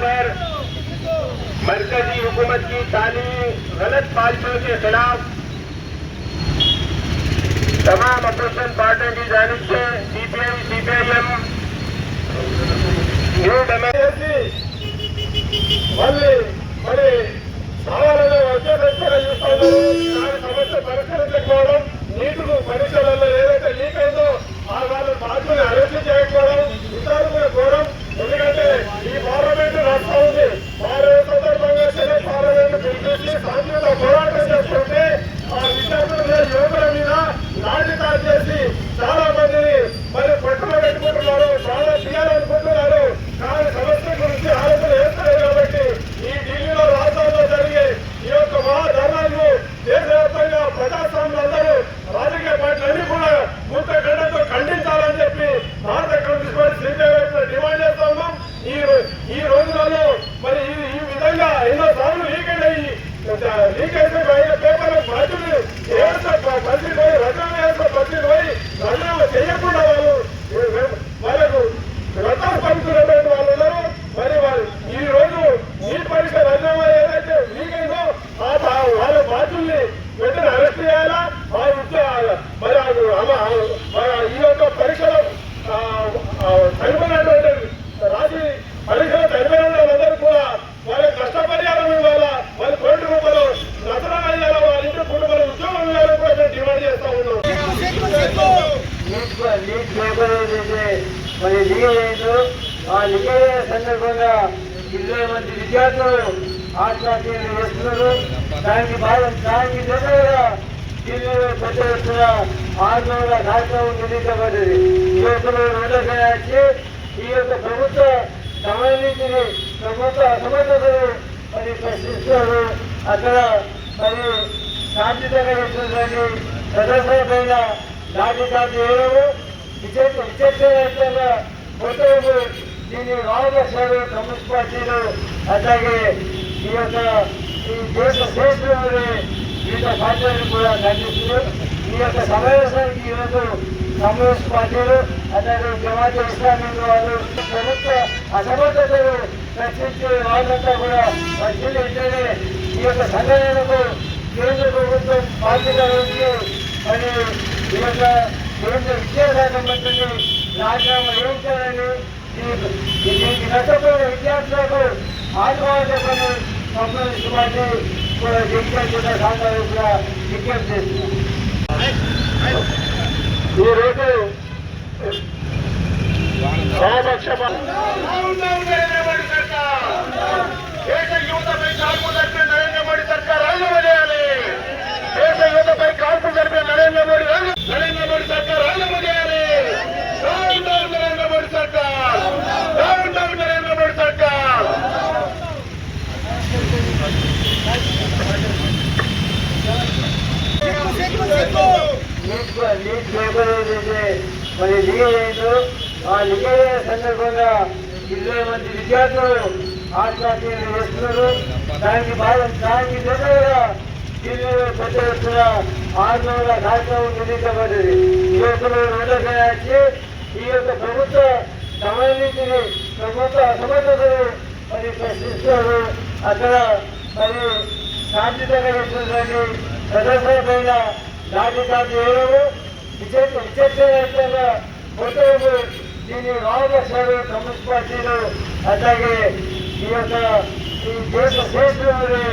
पर मरकजी हुकूमत की तालीमी गलत पॉलिसियों के खिलाफ तमाम अपोजिशन पार्टियों की जानिब से सीपीआई सीपीआईएम न्यू डेमोक्रेसी మరి సవాళ్ళలో వచ్చేసరికి చూస్తాను సమస్య పరిష్కరించకపోవడం నీటికి పరీక్షలలో ఏదైతే లీక్ అయిందో వాళ్ళు బాధ్యులు అరెస్ట్ చేయకపోవడం ఇతరులు కోరం. ఎందుకంటే ఈ పార్లమెంట్ రాష్ట్రం ఉంది, వారు సందర్భంగా సెనెట్ పార్లమెంట్ పిలిపించి శాంతియుత పోరాటం చేస్తుంటే ఆ విద్యార్థుల యువకుల మీద లాఠీ చార్జ్ చేసి చాలా మందిని మరి పట్టులో పెట్టుకుంటున్నారు, చాలా తీయాలనుకుంటున్నారు. కానీ సమస్య గురించి ఆలోచన చేస్తారు. కాబట్టి ఈ ఢిల్లీలో రాష్ట్రంలో జరిగే ఈ యొక్క మహాధర్నాలను దేశవ్యాప్తంగా ప్రజాస్వామ్యులందరూ రాజకీయ పార్టీలన్నీ కూడా ముక్తఖండంతో ఖండించాలని చెప్పి భారత కమ్యూనిస్ట్ పార్టీ సిపిఐ డిమాండ్ చేస్తా ఉన్నాం. ఈ రోజులలో మరి ఈ విధంగా ఎన్నో సార్లు లీకేజ్ అయిన పేపర్ల బాధ్యులు పరిస్థితి పోయి రచన చేసిన పరిస్థితి పోయి రచన చేయకుండా వాళ్ళకు రథాలు పలుకుతున్నటువంటి వాళ్ళు ఉన్నారు. మరి వారు ఈ రోజు ఈ పరీక్ష రచన ఏదైతే లీక్ అయిందో వాళ్ళ బాధ్యుల్ని వెంటనే అరెస్ట్ చేయాలా. మరి ఈ యొక్క పరీక్షలో చనిపోయినటువంటి రాసి పరీక్షలో చనిపోయిన వాళ్ళందరూ కూడా వాళ్ళ కష్టపరిహారం ఇవ్వాలా, వాళ్ళ కోటి రూపాయలు రచన అయ్యాలా, వాళ్ళ ఇంటి కుటుంబాల ఉద్యోగం ఇవ్వాలని కూడా మేము డిమాండ్ చేస్తా ఉన్నాం. మరి లీకేజ్ ఆ లీకేజ్ సందర్భంగా 20 మంది విద్యార్థులు ఆత్మహత్యలు చేస్తున్నారు. దానికి దగ్గరగా ఢిల్లీలో పెద్ద ఎత్తున ఆందోళన కార్యక్రమం నిర్వహించబడ్డది. యువకులు రోడ్లపై వచ్చి ఈ యొక్క ప్రభుత్వ సంబంధించిన ప్రభుత్వ అసమర్థతలు మరి ప్రశ్నిస్తున్నారు. అక్కడ మరి శాంతియుతంగా చేస్తున్నటువంటి ప్రదర్శనపైన లాఠీ చార్జ్ చేయడము, విచక్షణరహితంగా కొట్టడము, దీన్ని రాజకీయాలు కమ్యూనిస్ట్ పార్టీలు అట్లాగే ఈ యొక్క ఈ దేశ శ్రేష్ఠులని వివిధ పార్టీలను కూడా ఖండిస్తున్నారు. ఈ యొక్క సమావేశానికి ఈరోజు కమ్యూనిస్ట్ పార్టీలు అట్లాగే జమాత్ ఇస్లామీ వాళ్ళు ప్రభుత్వ అసమర్థతలు ప్రశ్నించే వాళ్ళంతా కూడా పరిశీలించే ఈ యొక్క సంఘటనకు కేంద్ర ప్రభుత్వం బాధ్యత వహించి మరి ఈ యొక్క కేంద్ర విద్యాశాఖ మంత్రిని రాజీనామా వేయించాలని, దీనికి నష్టపోయిన విద్యార్థులకు ఆత్మహత్యని కమ్యూనిస్ట్ పార్టీ కూడా విజ్ఞప్తి చేస్తున్నారు. ఈరోజు దేశ యువతపై కాల్పు జరిపే నరేంద్ర మోడీ సర్కార్ రాజీనామా, దేశ యువతపై కాల్పు జరిపే నరేంద్ర మోడీ సర్కార్ రాజీనామా చేయాలి. డౌన్ డౌన్ నరేంద్ర మోడీ సర్కార్, డౌన్ డౌన్ నరేంద్ర మోడీ సర్కార్. మరి లీకేజ్ ఆ లీకేజ్ సందర్భంగా 20 మంది విద్యార్థులు ఆత్మహత్యలు చేస్తున్నారు. దానికి దగ్గరగా ఢిల్లీలో పెద్ద ఎత్తున ఆందోళన కార్యక్రమం నిర్వహించబడ్డది. యువకులు రోడ్లపై వచ్చి ఈ యొక్క ప్రభుత్వ సంబంధించిన ప్రభుత్వ అసమర్థతలు మరి ప్రశ్నిస్తున్నారు. అక్కడ మరి శాంతియుతంగా చేస్తున్నటువంటి ప్రదర్శనపైన లాఠీ చార్జ్ చేయడము, విచక్షణరహితంగా కొట్టడము, దీన్ని రాజకీయాలు కమ్యూనిస్ట్ పార్టీలు అట్లాగే ఈ యొక్క ఈ దేశ శ్రేష్ఠులని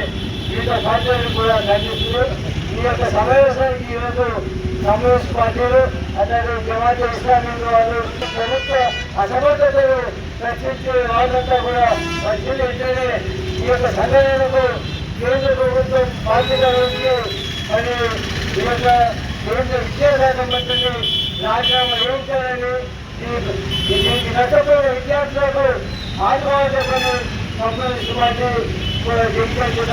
వివిధ పార్టీలను కూడా ఖండిస్తున్నారు. ఈ యొక్క సమావేశానికి ఈరోజు కమ్యూనిస్ట్ పార్టీలు అట్లాగే జమాత్ ఇస్లామీ వాళ్ళు ప్రభుత్వ అసమర్థతలు ప్రశ్నించే వాళ్ళంతా కూడా పరిశీలించే ఈ యొక్క సంఘటనకు కేంద్ర ప్రభుత్వం బాధ్యత వహించి మరి ఈ యొక్క కేంద్ర విద్యాశాఖ మంత్రిని రాజీనామా వేయించాలని, దీనికి నష్టపోయిన విద్యార్థులకు ఆత్మహత్యని కమ్యూనిస్ట్ పార్టీ కూడా విజ్ఞప్తి